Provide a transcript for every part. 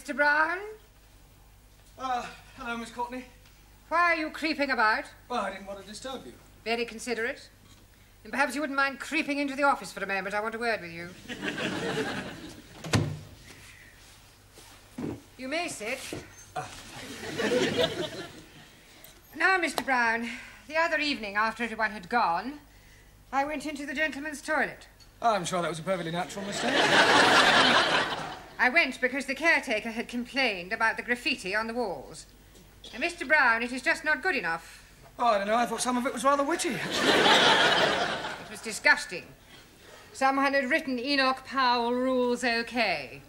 Mr. Brown? Hello, Miss Courtney. Why are you creeping about? Well, I didn't want to disturb you. Very considerate. And perhaps you wouldn't mind creeping into the office for a moment. I want a word with you. You may sit. Now, Mr. Brown, the other evening, after everyone had gone, I went into the gentleman's toilet. I'm sure that was a perfectly natural mistake. I went because the caretaker had complained about the graffiti on the walls. And, Mr. Brown, it is just not good enough. Oh, I don't know. I thought some of it was rather witty. It was disgusting. Someone had written Enoch Powell rules OK.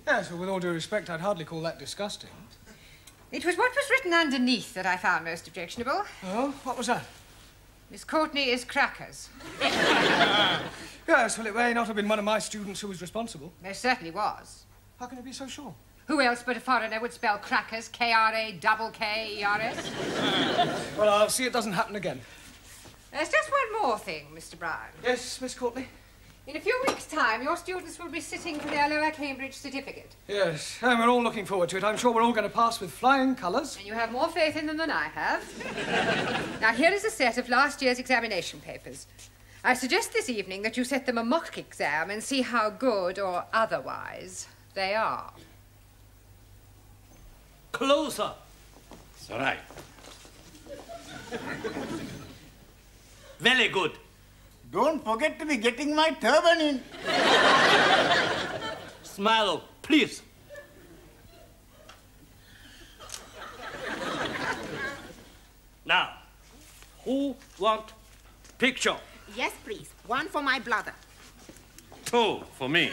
Yes, well, with all due respect, I'd hardly call that disgusting. It was what was written underneath that I found most objectionable. Oh, what was that? Miss Courtney is crackers. Yes, well, it may not have been one of my students who was responsible. There certainly was. How can you be so sure? Who else but a foreigner would spell crackers K-R-A-K-K-E-R-S? Well, I'll see it doesn't happen again. There's just one more thing, Mr. Brown. Yes, Miss Courtney? In a few weeks' time, your students will be sitting for their Lower Cambridge certificate. Yes, and we're all looking forward to it. I'm sure we're all going to pass with flying colours. And you have more faith in them than I have. Now, here is a set of last year's examination papers. I suggest this evening that you set them a mock exam and see how good or otherwise they are. Closer. It's all right. Very good. Don't forget to be getting my turban in. Smile, please. Now, who want picture? Yes, please. One for my brother. 2 for me.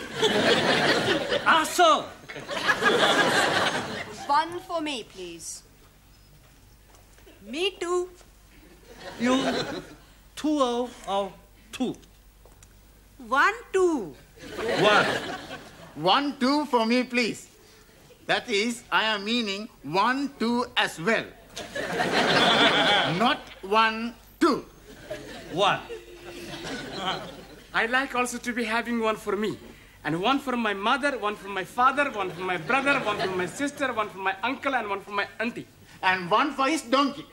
Awesome. One for me, please. Me too. You 2 or 2? 1, 2. 1. 1, 2 for me, please. That is, I am meaning 1, 2 as well. Not 1, 2. 1. I'd like also to be having one for me. And one for my mother, one for my father, one for my brother, one for my sister, one for my uncle, and one for my auntie. And one for his donkey.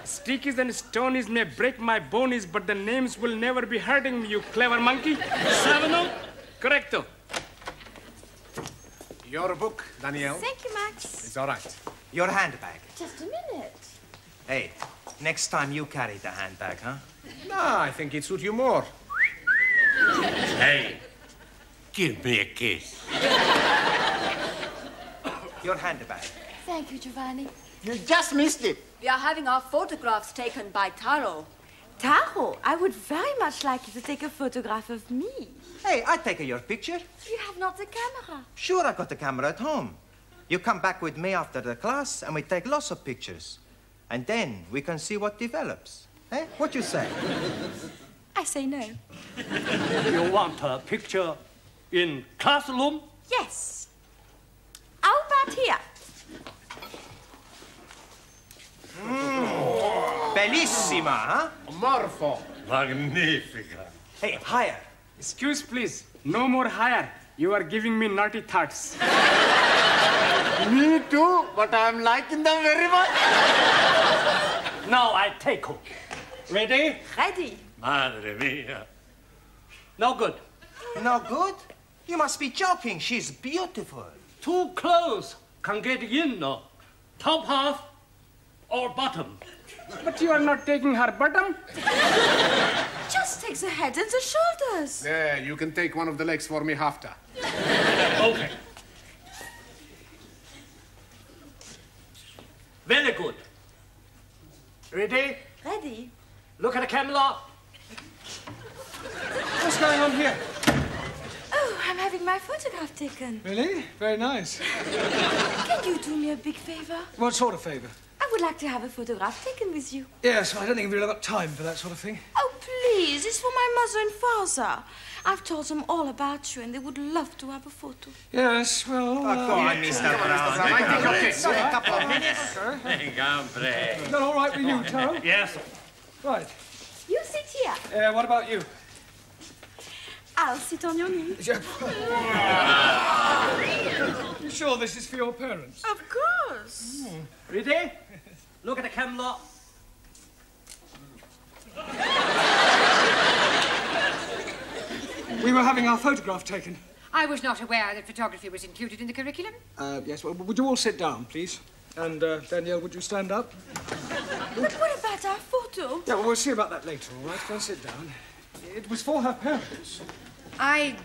Stickies and stonies may break my bonies, but the names will never be hurting me, you clever monkey. Savano? Correcto. Your book, Danielle. Thank you, Max. It's all right. Your handbag. Just a minute. Hey, next time you carry the handbag, huh? No, I think it suits you more. Hey, give me a kiss. Your handbag. Thank you, Giovanni. You just missed it. We are having our photographs taken by Taro. Taro, I would very much like you to take a photograph of me. Hey, I take your picture. You have not the camera. Sure, I got the camera at home. You come back with me after the class and we take lots of pictures. And then we can see what develops. Eh? What you say? I say no. You want a picture in classroom? Yes. How about here? Bellissima, huh? Morpho. Magnifica. Hey, higher. Excuse, please. No more higher. You are giving me naughty thoughts. Me too, but I am liking them very much. Now I take her. Ready? Ready. Madre mia. No good. No good? You must be joking. She's beautiful. Too close. Can't get in, no. Top half or bottom. But you are not taking her bottom? Just take the head and the shoulders. There, you can take one of the legs for me after. Okay. Very good. Ready? Ready. Look at the camera. What's going on here? Oh, I'm having my photograph taken. Really? Very nice. Can you do me a big favor? What sort of favour? I would like to have a photograph taken with you. Yes, I don't think we've really got time for that sort of thing. Oh, please. It's for my mother and father. I've told them all about you, and they would love to have a photo. Yes, well... Go on, Mr. Brown. I think okay. A couple of minutes. Gambre. Is that all right with you, Taro? Yes. Right. You sit here. What about you? How I'll sit on your knee. You sure this is for your parents? Of course. Ready? Look at the camera. We were having our photograph taken. I was not aware that photography was included in the curriculum. Yes, well, would you all sit down, please? And, Danielle, would you stand up? But what about our photo? Yeah, well, we'll see about that later, all right? Go and sit down. It was for her parents. I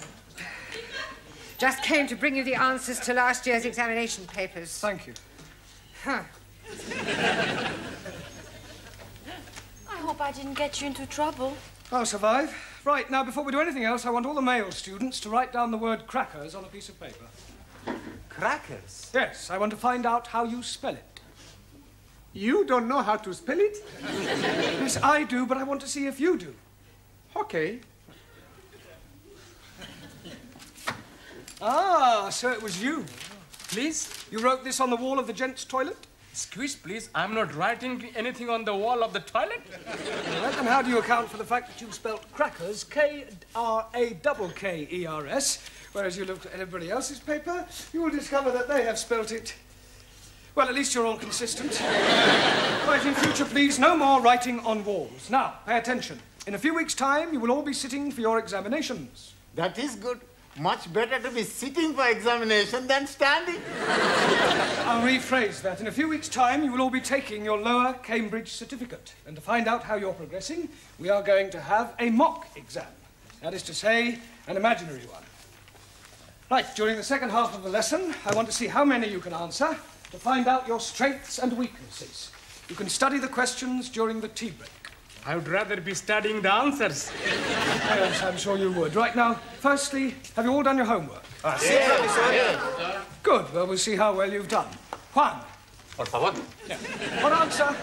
just came to bring you the answers to last year's examination papers. Thank you. Huh. I hope I didn't get you into trouble. I'll survive. Right, now, before we do anything else, I want all the male students to write down the word crackers on a piece of paper. Crackers? Yes, I want to find out how you spell it. You don't know how to spell it? Yes, I do, but I want to see if you do. Okay. Ah, so it was you. Please? You wrote this on the wall of the gents' toilet? Excuse, please. I'm not writing anything on the wall of the toilet. All right, then how do you account for the fact that you spelt crackers, K-R-A-K-K-E-R-S, whereas you look at everybody else's paper, you will discover that they have spelt it. Well, at least you're all consistent. Right, in future, please, no more writing on walls. Now, pay attention. In a few weeks' time, you will all be sitting for your examinations. That is good. Much better to be sitting for examination than standing. I'll rephrase that. In a few weeks' time, you will all be taking your lower Cambridge certificate. And to find out how you're progressing, we are going to have a mock exam. That is to say, an imaginary one. Right, during the second half of the lesson, I want to see how many you can answer to find out your strengths and weaknesses. You can study the questions during the tea break. I would rather be studying the answers. Yes, I'm sure you would. Right now, firstly, have you all done your homework? Yeah. Good. Well, we'll see how well you've done. Juan. Por favor. Yeah. What answer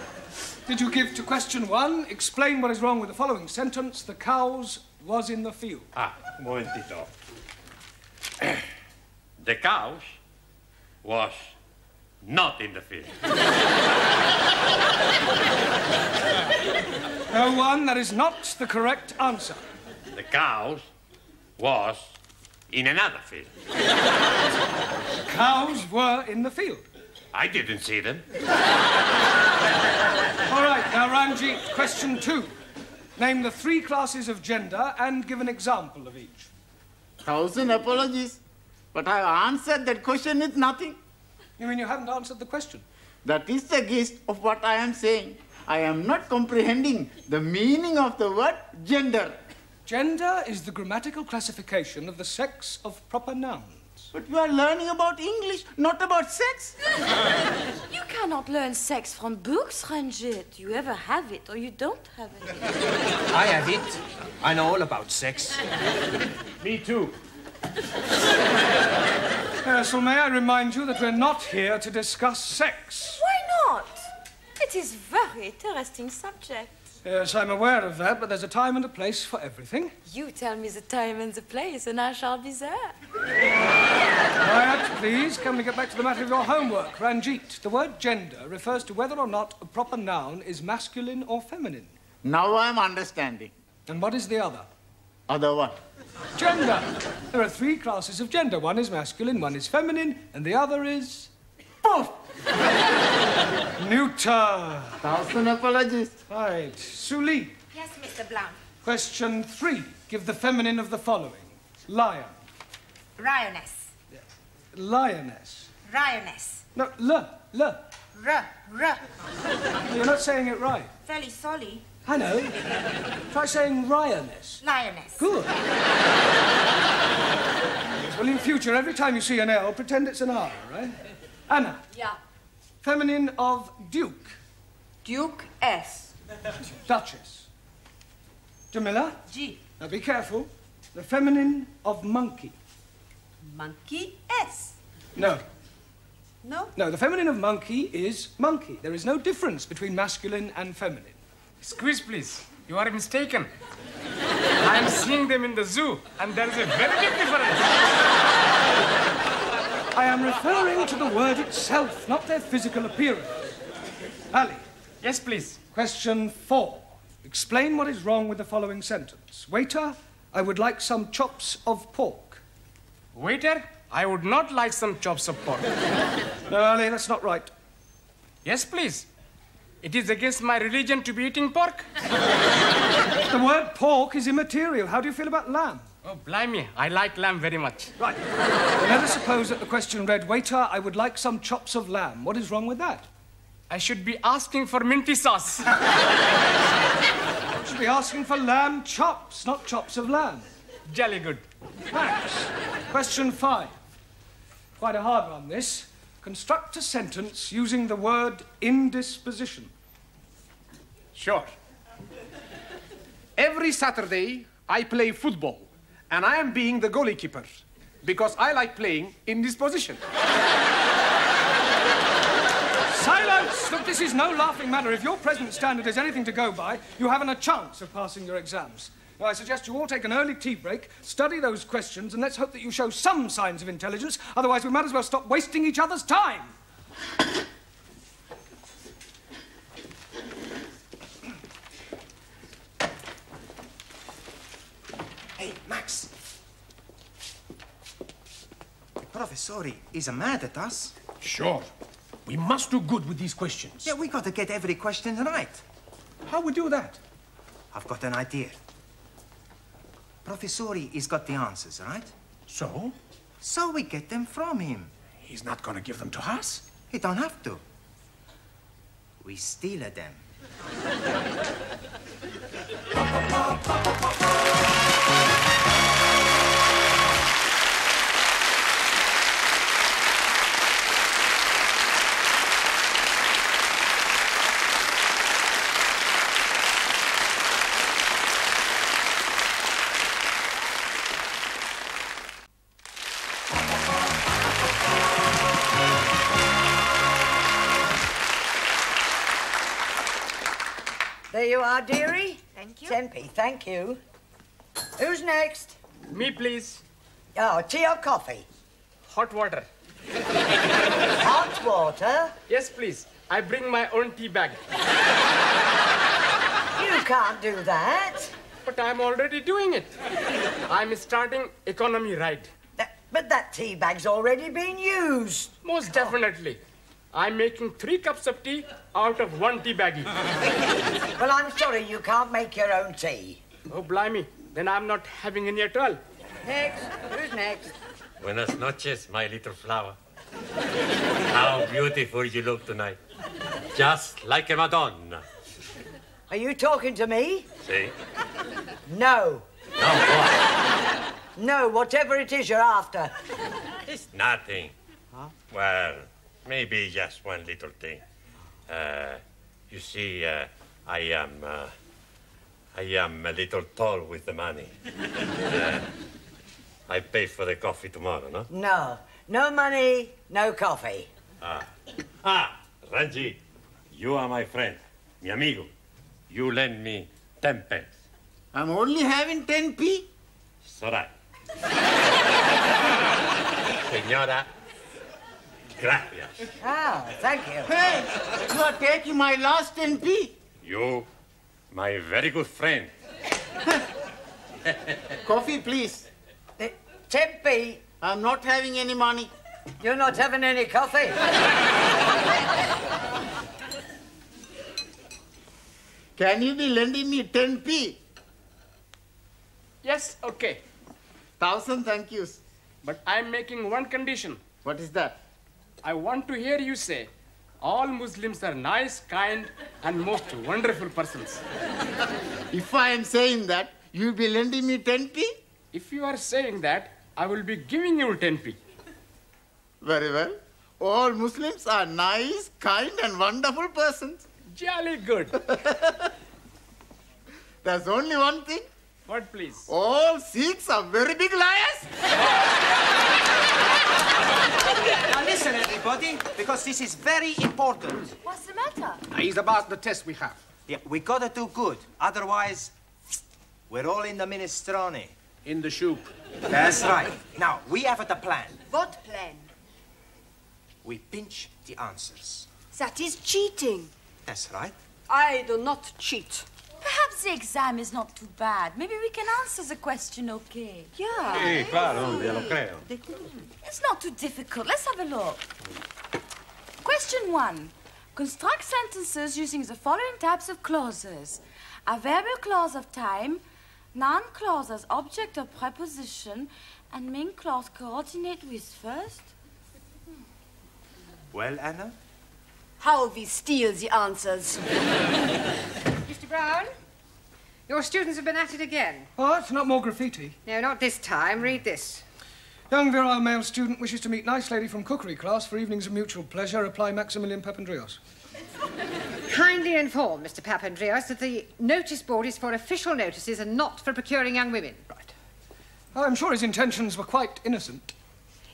did you give to question 1? Explain what is wrong with the following sentence. The cows was in the field. Un momentito. The cows was not in the field. No, Juan, that is not the correct answer. The cows was in another field. Cows were in the field. I didn't see them. All right, now, Ranjit, question 2. Name the 3 classes of gender and give an example of each. 1,000 apologies. But I answered that question with nothing. You mean you haven't answered the question? That is the gist of what I am saying. I am not comprehending the meaning of the word gender. Gender is the grammatical classification of the sex of proper nouns. But we are learning about English, not about sex. You cannot learn sex from books, Ranjit. You either have it or you don't have it. I have it. I know all about sex. Me too. So may I remind you that we're not here to discuss sex. Why not? It is very interesting subject. Yes, I'm aware of that, but there's a time and a place for everything. You tell me the time and the place, and I shall be there. Quiet, please. Can we get back to the matter of your homework? Ranjit, the word gender refers to whether or not a proper noun is masculine or feminine. Now I am understanding. And what is the other? Other what? Gender. There are 3 classes of gender. One is masculine, one is feminine, and the other is... Poof! neuter. 1,000 apologies. Right. Suli. Yes, Mr. Blount. Question 3. Give the feminine of the following. Lion. Lioness. Lioness. Lioness. No, l. You're not saying it right. Fairly sorry. I know. Try saying lioness. Lioness. Good. Well, in future, every time you see an L, pretend it's an R, right? Anna. Yeah. Feminine of duke. Duke S. Duchess. Jamila. G. Now be careful. The feminine of monkey. Monkey S. No. No? No, the feminine of monkey is monkey. There is no difference between masculine and feminine. Excuse, please. You are mistaken. I am seeing them in the zoo, and there is a very big difference. I am referring to the word itself, not their physical appearance. Ali. Yes, please. Question 4. Explain what is wrong with the following sentence. Waiter, I would like some chops of pork. Waiter, I would not like some chops of pork. No, Ali, that's not right. Yes, please. It is against my religion to be eating pork. The word pork is immaterial. How do you feel about lamb? Oh, blimey, I like lamb very much. Right. Well, let us suppose that the question read, waiter, I would like some chops of lamb. What is wrong with that? I should be asking for minty sauce. You should be asking for lamb chops, not chops of lamb. Jolly good. Max, question 5. Quite a hard one, this. Construct a sentence using the word indisposition. Sure. Every Saturday, I play football, and I am being the goalkeeper because I like playing in this position. Silence! Look, this is no laughing matter. If your present standard is anything to go by, you haven't a chance of passing your exams. Now, I suggest you all take an early tea break, study those questions, and let's hope that you show some signs of intelligence. Otherwise, we might as well stop wasting each other's time. Hey, Max. The professori is mad at us. Sure. We must do good with these questions. Yeah, we got to get every question right. How we do that? I've got an idea. Professori has got the answers, right? So? So we get them from him. He's not going to give them to us? He don't have to. We steal them. There you are, dearie. Thank you. Tempe, thank you. Who's next? Me, please. Oh, tea or coffee? Hot water. Hot water? Yes, please. I bring my own tea bag. You can't do that. But I'm already doing it. I'm starting economy ride. But that tea bag's already been used. Most definitely. I'm making 3 cups of tea out of 1 tea baggie. Well, I'm sorry you can't make your own tea. Oh, blimey. Then I'm not having any at all. Next. Who's next? Buenas noches, my little flower. How beautiful you look tonight. Just like a Madonna. Are you talking to me? See? No. No, what? No, whatever it is you're after. It's nothing. Huh? Well, maybe just one little thing. You see, I am a little tall with the money. I pay for the coffee tomorrow, no? No. No money, no coffee. Ranji, you are my friend, mi amigo. You lend me 10 pence. I'm only having 10p. It's all right. Señora, gracias. Oh, thank you. Hey, you are taking my last 10p. You, my very good friend. Coffee, please. 10p. I'm not having any money. You're not having any coffee? Can you be lending me 10p? Yes, okay. 1,000 thank yous. But I'm making one condition. What is that? I want to hear you say, all Muslims are nice, kind, and most wonderful persons. If I am saying that, you'll be lending me 10p? If you are saying that, I will be giving you 10p. Very well. All Muslims are nice, kind, and wonderful persons. Jolly good. There's only one thing. What, please? All Sikhs are very big liars. Now listen, everybody, because this is very important. What's the matter? He's about the test we have. Yeah, we gotta do good. Otherwise, we're all in the minestrone. In the soup. That's right. Now, we have the plan. What plan? We pinch the answers. That is cheating. That's right. I do not cheat. Perhaps the exam is not too bad. Maybe we can answer the question okay. Yeah. Sì, claro, lo creo. It's not too difficult. Let's have a look. Question 1. Construct sentences using the following types of clauses. Adverbial clause of time, noun clause as object or preposition, and main clause coordinate with first. Well, Anna? How we steal the answers. Mr. Brown, your students have been at it again. What? Not more graffiti? No, not this time. Read this. Young virile male student wishes to meet nice lady from cookery class for evenings of mutual pleasure. Reply Maximilian Papandreou. Kindly inform Mr. Papandreou that the notice board is for official notices and not for procuring young women. Right. I'm sure his intentions were quite innocent.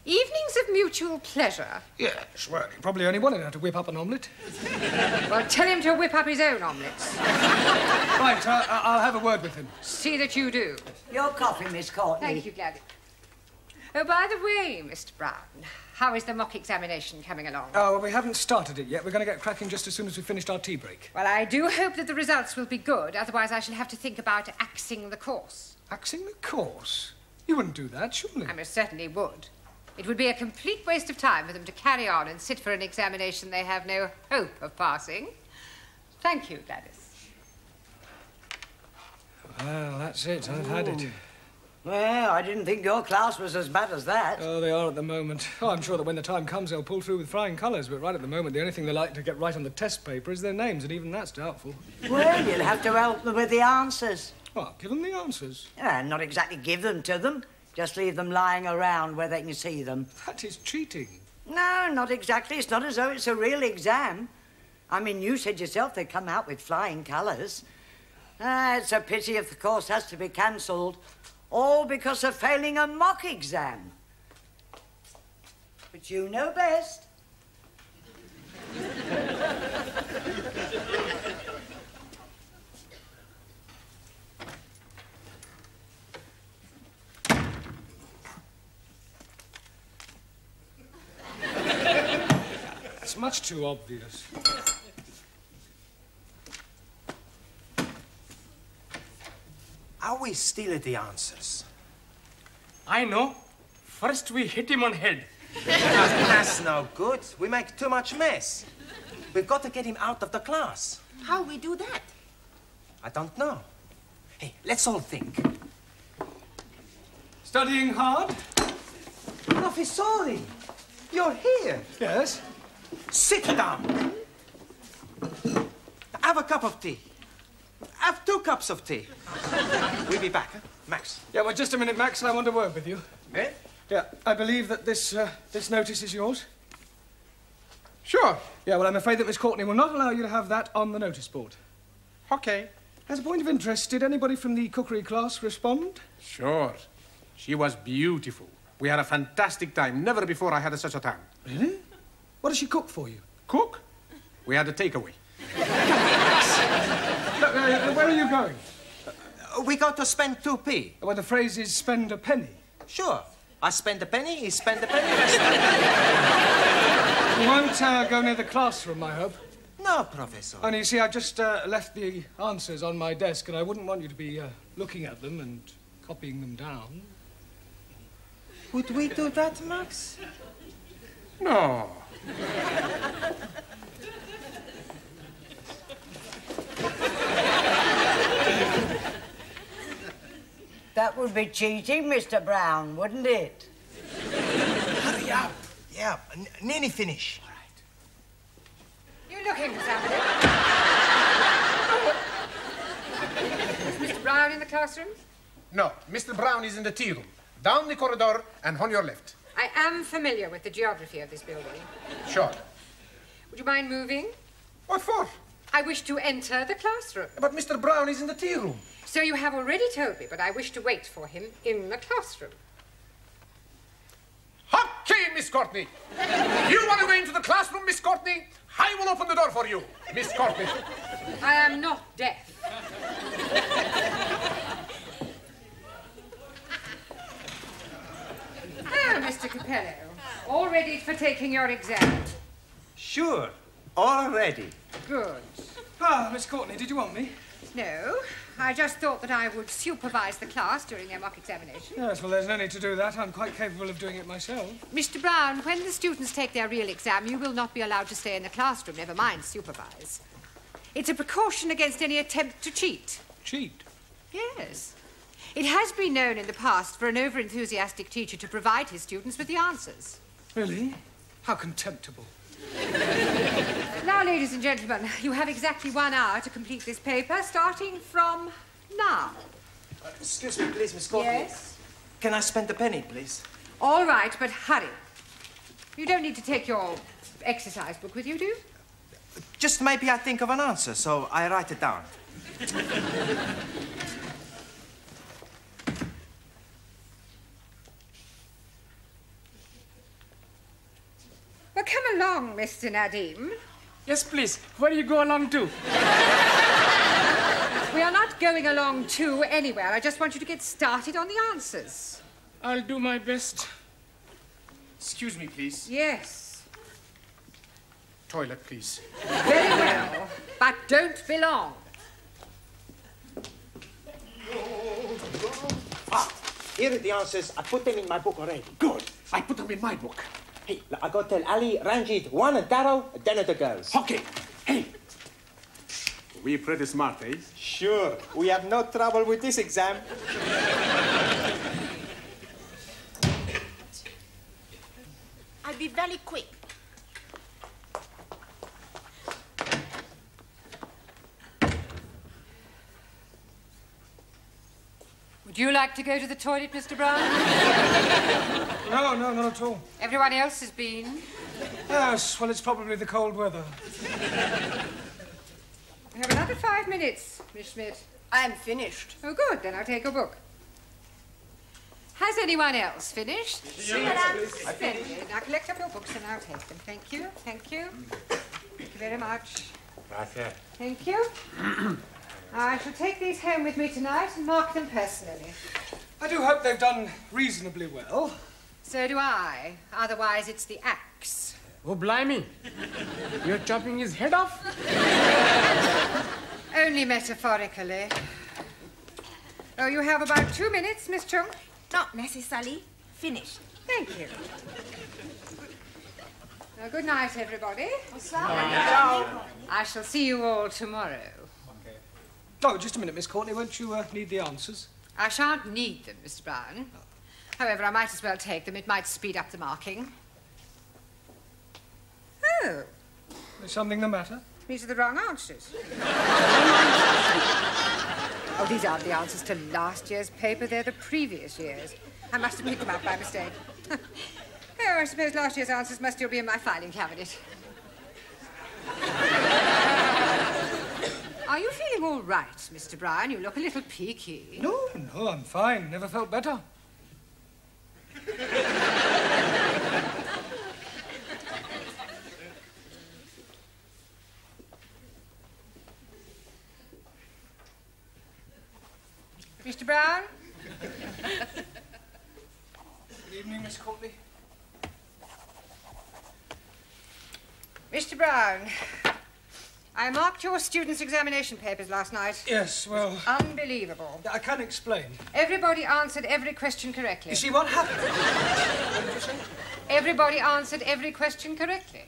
Evenings of mutual pleasure? Yes, well, he probably only wanted her to whip up an omelette. Well, tell him to whip up his own omelettes. Right, I'll have a word with him. See that you do. Your coffee, Miss Courtney. Thank you, Gladys. Oh, by the way, Mr. Brown, how is the mock examination coming along? Oh, well, we haven't started it yet. We're going to get cracking just as soon as we've finished our tea break. Well, I do hope that the results will be good. Otherwise, I shall have to think about axing the course. Axing the course? You wouldn't do that, surely? I most certainly would. It would be a complete waste of time for them to carry on and sit for an examination they have no hope of passing. Thank you, Gladys. Well, that's it. I've had it. Well, I didn't think your class was as bad as that. Oh, they are at the moment. Oh, I'm sure that when the time comes, they'll pull through with flying colours. But right at the moment, the only thing they like to get right on the test paper is their names, and even that's doubtful. Well, you'll have to help them with the answers. Well, give them the answers. Not exactly give them to them. Just leave them lying around where they can see them. That is cheating. No, not exactly. It's not as though it's a real exam. I mean, you said yourself they come out with flying colours. It's a pity if the course has to be cancelled, all because of failing a mock exam. But you know best. It's much too obvious. Are we still at the answers? I know. First we hit him on head. That's no good. We make too much mess. We've got to get him out of the class. How we do that? I don't know. Hey, let's all think. Studying hard? Professore, you're here. Yes? Sit down. Have a cup of tea. Have 2 cups of tea. We'll be back, huh? Max. Yeah, well, just a minute, Max. I want a word with you. Eh? Yeah, I believe that this notice is yours. Sure. Yeah, well, I'm afraid that Miss Courtney will not allow you to have that on the notice board. Okay. As a point of interest, did anybody from the cookery class respond? Sure. She was beautiful. We had a fantastic time. Never before I had such a time. Really? What does she cook for you? Cook? We had a takeaway. Look, where are you going? We got to spend 2p. Well, the phrase is spend a penny. Sure. I spend a penny, he spend a penny. You won't go near the classroom, I hope. No, Professor. Only, you see, I just left the answers on my desk, and I wouldn't want you to be looking at them and copying them down. Would we do that, Max? No. That would be cheating, Mr. Brown, wouldn't it? Hurry up. Yeah, nearly finish. All right. You looking for something? Is Mr. Brown in the classroom? No, Mr. Brown is in the tea room. Down the corridor and on your left. I am familiar with the geography of this building. Sure. Would you mind moving? What for? I wish to enter the classroom. But Mr. Brown is in the tea room. So you have already told me, but I wish to wait for him in the classroom. Okay, Miss Courtney. You want to go into the classroom, Miss Courtney? I will open the door for you, Miss Courtney. I am not deaf. Ah, Mr. Capello, all ready for taking your exam? Sure. All ready. Good. Ah, Miss Courtney, did you want me? No, I just thought that I would supervise the class during their mock examination. Yes, well, there's no need to do that. I'm quite capable of doing it myself. Mr. Brown, when the students take their real exam, you will not be allowed to stay in the classroom, never mind supervise. It's a precaution against any attempt to cheat. Cheat? Yes. It has been known in the past for an over-enthusiastic teacher to provide his students with the answers. Really? How contemptible. Now, ladies and gentlemen, you have exactly 1 hour to complete this paper, starting from now. Excuse me, please, Miss Courtney. Yes? Can I spend a penny, please? All right, but hurry. You don't need to take your exercise book with you, do you? Just maybe I think of an answer, so I write it down. Well, come along, Mr. Nadim. Yes, please. Where do you go along to? We are not going along to anywhere. I just want you to get started on the answers. I'll do my best. Excuse me, please. Yes. Toilet, please. Very well, but don't be long. Here are the answers. I put them in my book already. Good. I put them in my book. Hey, I got to tell Ali, Ranjit, Juan and Darrow, then at the girls. Okay. Hey. We pretty smart, eh? Sure. We have no trouble with this exam. I'll be very quick. Would you like to go to the toilet, Mr. Brown? No, not at all. Everyone else has been. Yes, well, it's probably the cold weather. We have another 5 minutes, Miss Schmidt. I am finished. Oh, good. Then I'll take a book. Has anyone else finished? Yes. Splendid. Now collect up your books and I'll take them. Thank you. Thank you. Thank you very much. Gracias. Thank you. I shall take these home with me tonight and mark them personally. I do hope they've done reasonably well. So do I. Otherwise, it's the axe. Oh, blimey. You're chopping his head off? Only metaphorically. Oh, you have about 2 minutes, Miss Chung. Not necessarily. Finished. Thank you. Good night, everybody. I shall see you all tomorrow. Oh, just a minute, Miss Courtney. Won't you need the answers? I shan't need them, Mr. Brown. However, I might as well take them. It might speed up the marking. Oh. Is something the matter? These are the wrong answers. Oh, these aren't the answers to last year's paper. They're the previous year's. I must have picked them up by mistake. Oh, I suppose last year's answers must still be in my filing cabinet. Are you feeling all right, Mr. Brown? You look a little peaky. No, I'm fine. Never felt better. Mr. Brown? Good evening, Miss Courtney. Mr. Brown, I marked your students' examination papers last night. Yes, well... Unbelievable. I can't explain. Everybody answered every question correctly. You see what happened? What did you say? Everybody answered every question correctly.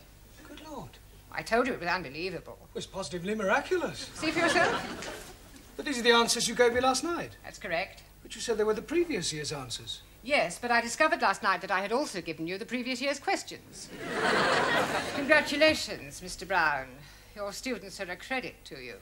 Good Lord. I told you it was unbelievable. It was positively miraculous. See for yourself? But these are the answers you gave me last night. That's correct. But you said they were the previous year's answers. Yes, but I discovered last night that I had also given you the previous year's questions. Congratulations, Mr. Brown. Your students are a credit to you.